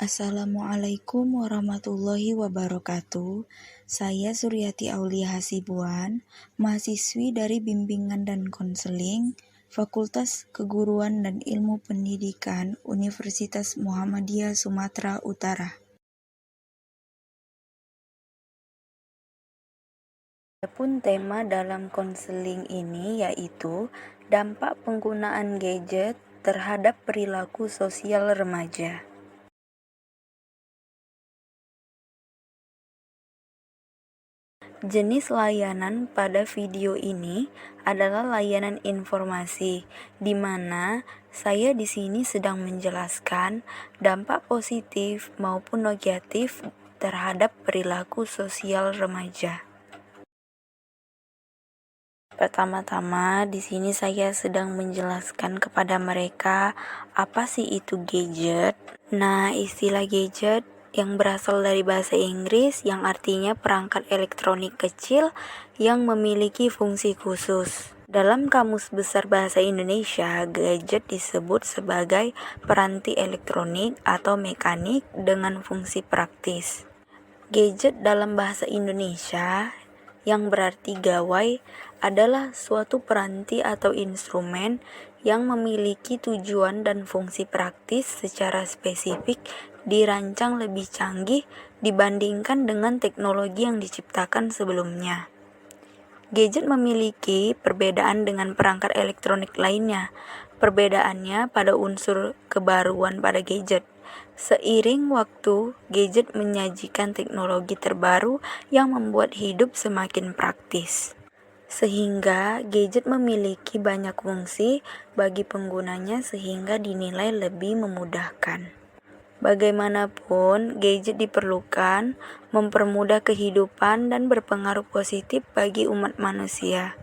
Assalamualaikum warahmatullahi wabarakatuh. Saya Suryati Aulia Hasibuan, mahasiswi dari Bimbingan dan Konseling, Fakultas Keguruan dan Ilmu Pendidikan, Universitas Muhammadiyah Sumatera Utara. Adapun tema dalam konseling ini yaitu dampak penggunaan gadget terhadap perilaku sosial remaja. Jenis layanan pada video ini adalah layanan informasi, di mana saya di sini sedang menjelaskan dampak positif maupun negatif terhadap perilaku sosial remaja. Pertama-tama, di sini saya sedang menjelaskan kepada mereka apa sih itu gadget. Nah, istilah gadget yang berasal dari bahasa Inggris yang artinya perangkat elektronik kecil yang memiliki fungsi khusus. Dalam Kamus Besar Bahasa Indonesia, gadget disebut sebagai peranti elektronik atau mekanik dengan fungsi praktis. Gadget dalam bahasa Indonesia yang berarti gawai adalah suatu peranti atau instrumen yang memiliki tujuan dan fungsi praktis secara spesifik dirancang lebih canggih dibandingkan dengan teknologi yang diciptakan sebelumnya. Gadget memiliki perbedaan dengan perangkat elektronik lainnya. Perbedaannya pada unsur kebaruan pada gadget. Seiring waktu, gadget menyajikan teknologi terbaru yang membuat hidup semakin praktis. Sehingga gadget memiliki banyak fungsi bagi penggunanya sehingga dinilai lebih memudahkan. Bagaimanapun, gadget diperlukan mempermudah kehidupan dan berpengaruh positif bagi umat manusia.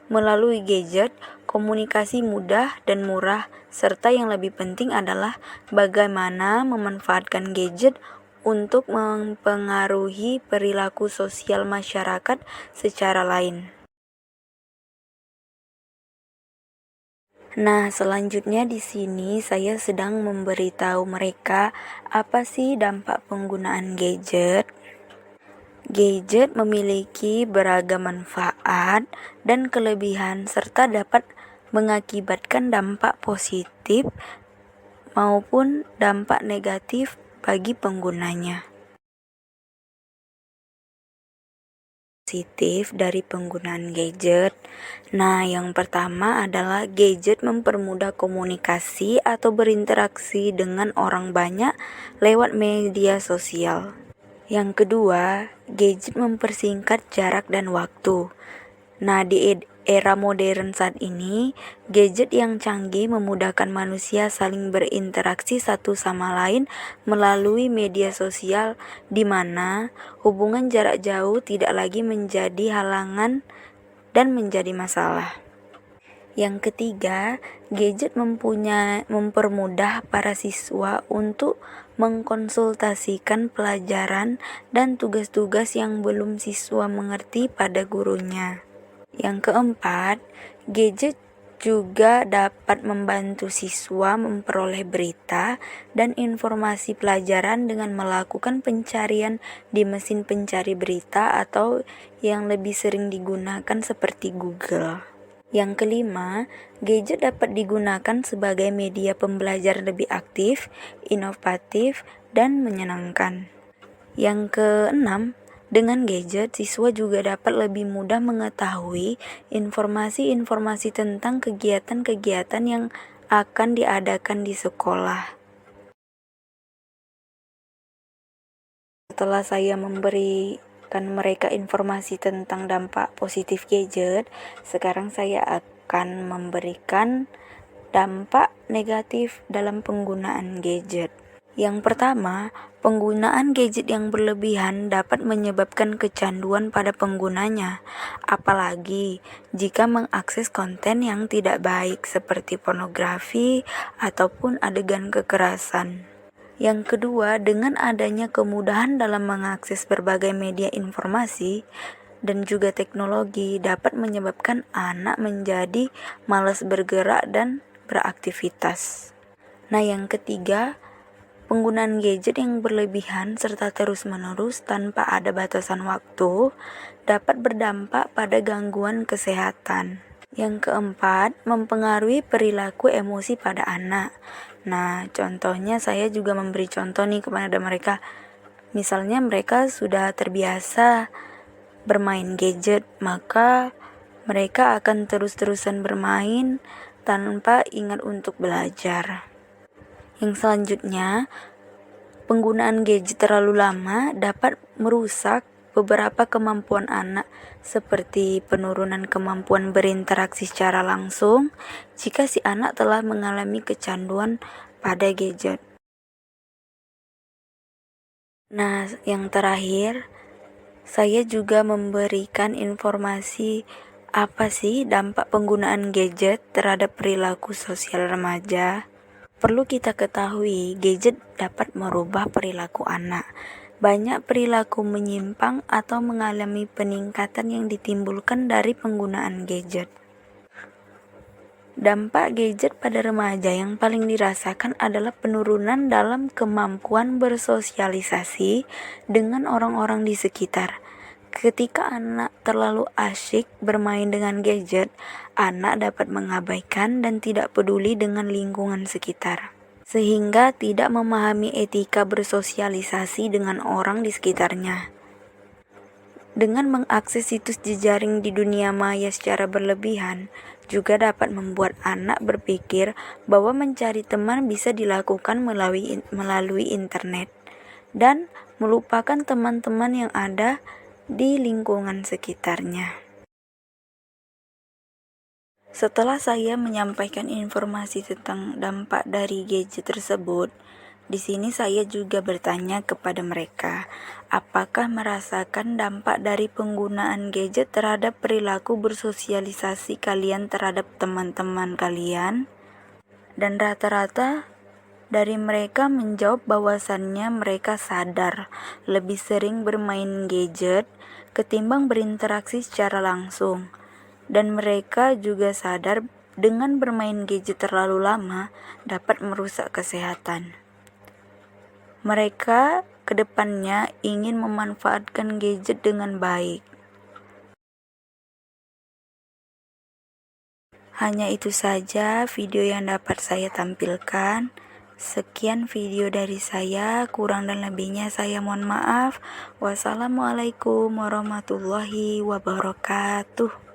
Melalui gadget, komunikasi mudah dan murah, serta yang lebih penting adalah bagaimana memanfaatkan gadget untuk mempengaruhi perilaku sosial masyarakat secara lain. Nah, selanjutnya di sini saya sedang memberitahu mereka apa sih dampak penggunaan gadget. Gadget memiliki beragam manfaat dan kelebihan serta dapat mengakibatkan dampak positif maupun dampak negatif bagi penggunanya. Positif dari penggunaan gadget. Nah, yang pertama adalah gadget mempermudah komunikasi atau berinteraksi dengan orang banyak lewat media sosial. Yang kedua, gadget mempersingkat jarak dan waktu. Nah, di era modern saat ini, gadget yang canggih memudahkan manusia saling berinteraksi satu sama lain melalui media sosial, di mana hubungan jarak jauh tidak lagi menjadi halangan dan menjadi masalah. Yang ketiga, gadget mempermudah para siswa untuk mengkonsultasikan pelajaran dan tugas-tugas yang belum siswa mengerti pada gurunya. Yang keempat, gadget juga dapat membantu siswa memperoleh berita dan informasi pelajaran dengan melakukan pencarian di mesin pencari berita atau yang lebih sering digunakan seperti Google. Yang kelima, gadget dapat digunakan sebagai media pembelajaran lebih aktif, inovatif, dan menyenangkan. Yang keenam, dengan gadget, siswa juga dapat lebih mudah mengetahui informasi-informasi tentang kegiatan-kegiatan yang akan diadakan di sekolah. Setelah saya memberikan mereka informasi tentang dampak positif gadget, sekarang saya akan memberikan dampak negatif dalam penggunaan gadget. Yang pertama, penggunaan gadget yang berlebihan dapat menyebabkan kecanduan pada penggunanya, apalagi jika mengakses konten yang tidak baik seperti pornografi ataupun adegan kekerasan. Yang kedua, dengan adanya kemudahan dalam mengakses berbagai media informasi dan juga teknologi dapat menyebabkan anak menjadi malas bergerak dan beraktivitas. Nah, yang ketiga, Penggunaan gadget yang berlebihan serta terus-menerus tanpa ada batasan waktu dapat berdampak pada gangguan kesehatan. Yang keempat, mempengaruhi perilaku emosi pada anak. Nah, contohnya saya juga memberi contoh nih kepada mereka. Misalnya mereka sudah terbiasa bermain gadget, maka mereka akan terus-terusan bermain tanpa ingat untuk belajar. Yang selanjutnya, penggunaan gadget terlalu lama dapat merusak beberapa kemampuan anak, seperti penurunan kemampuan berinteraksi secara langsung jika si anak telah mengalami kecanduan pada gadget. Nah, yang terakhir, saya juga memberikan informasi apa sih dampak penggunaan gadget terhadap perilaku sosial remaja. Perlu kita ketahui, gadget dapat merubah perilaku anak. Banyak perilaku menyimpang atau mengalami peningkatan yang ditimbulkan dari penggunaan gadget. Dampak gadget pada remaja yang paling dirasakan adalah penurunan dalam kemampuan bersosialisasi dengan orang-orang di sekitar. Ketika anak terlalu asyik bermain dengan gadget, anak dapat mengabaikan dan tidak peduli dengan lingkungan sekitar, sehingga tidak memahami etika bersosialisasi dengan orang di sekitarnya. Dengan mengakses situs jejaring di dunia maya secara berlebihan, juga dapat membuat anak berpikir bahwa mencari teman bisa dilakukan melalui internet, dan melupakan teman-teman yang ada di lingkungan sekitarnya. Setelah saya menyampaikan informasi tentang dampak dari gadget tersebut, di sini saya juga bertanya kepada mereka, apakah merasakan dampak dari penggunaan gadget terhadap perilaku bersosialisasi kalian terhadap teman-teman kalian? Dan rata-rata dari mereka menjawab bahwasannya mereka sadar lebih sering bermain gadget ketimbang berinteraksi secara langsung. Dan mereka juga sadar dengan bermain gadget terlalu lama dapat merusak kesehatan. Mereka kedepannya ingin memanfaatkan gadget dengan baik. Hanya itu saja video yang dapat saya tampilkan. Sekian video dari saya, kurang dan lebihnya saya mohon maaf. Wassalamualaikum warahmatullahi wabarakatuh.